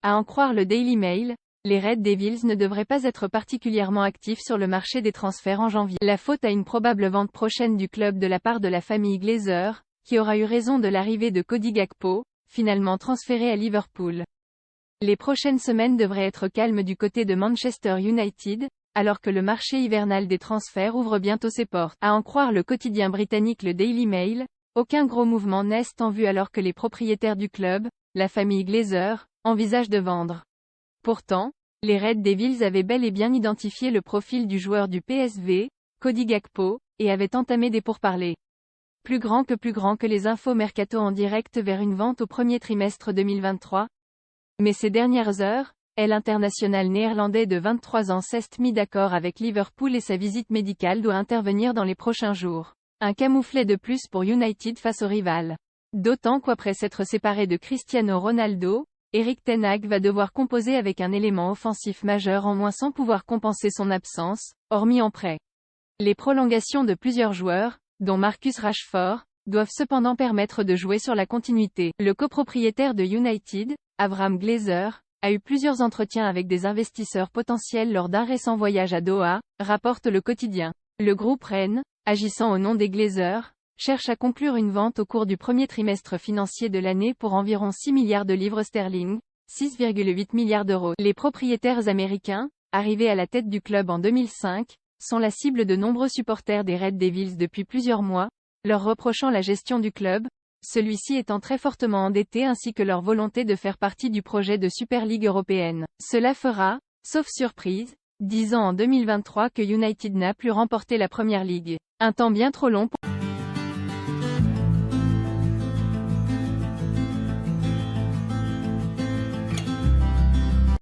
À en croire le Daily Mail, les Red Devils ne devraient pas être particulièrement actifs sur le marché des transferts en janvier. La faute à une probable vente prochaine du club de la part de la famille Glazer, qui aura eu raison de l'arrivée de Cody Gakpo, finalement transféré à Liverpool. Les prochaines semaines devraient être calmes du côté de Manchester United, alors que le marché hivernal des transferts ouvre bientôt ses portes. À en croire le quotidien britannique le Daily Mail, aucun gros mouvement n'est en vue alors que les propriétaires du club, la famille Glazer, envisagent de vendre. Pourtant, les Red Devils avaient bel et bien identifié le profil du joueur du PSV, Cody Gakpo, et avaient entamé des pourparlers. Plus grand que les infos mercato en direct vers une vente au premier trimestre 2023. Mais ces dernières heures, l'international néerlandais de 23 ans s'est mis d'accord avec Liverpool et sa visite médicale doit intervenir dans les prochains jours. Un camouflet de plus pour United face au rival. D'autant qu'après s'être séparé de Cristiano Ronaldo, Erik ten Hag va devoir composer avec un élément offensif majeur en moins sans pouvoir compenser son absence, hormis en prêt. Les prolongations de plusieurs joueurs, dont Marcus Rashford, doivent cependant permettre de jouer sur la continuité. Le copropriétaire de United, Avram Glazer, a eu plusieurs entretiens avec des investisseurs potentiels lors d'un récent voyage à Doha, rapporte le quotidien. Le groupe Rennes, agissant au nom des Glazer, cherche à conclure une vente au cours du premier trimestre financier de l'année pour environ 6 milliards de livres sterling, 6,8 milliards d'euros. Les propriétaires américains, arrivés à la tête du club en 2005, sont la cible de nombreux supporters des Red Devils depuis plusieurs mois, leur reprochant la gestion du club, celui-ci étant très fortement endetté ainsi que leur volonté de faire partie du projet de Super League européenne. Cela fera, sauf surprise, 10 ans en 2023 que United n'a plus remporté la Premier League. Un temps bien trop long pour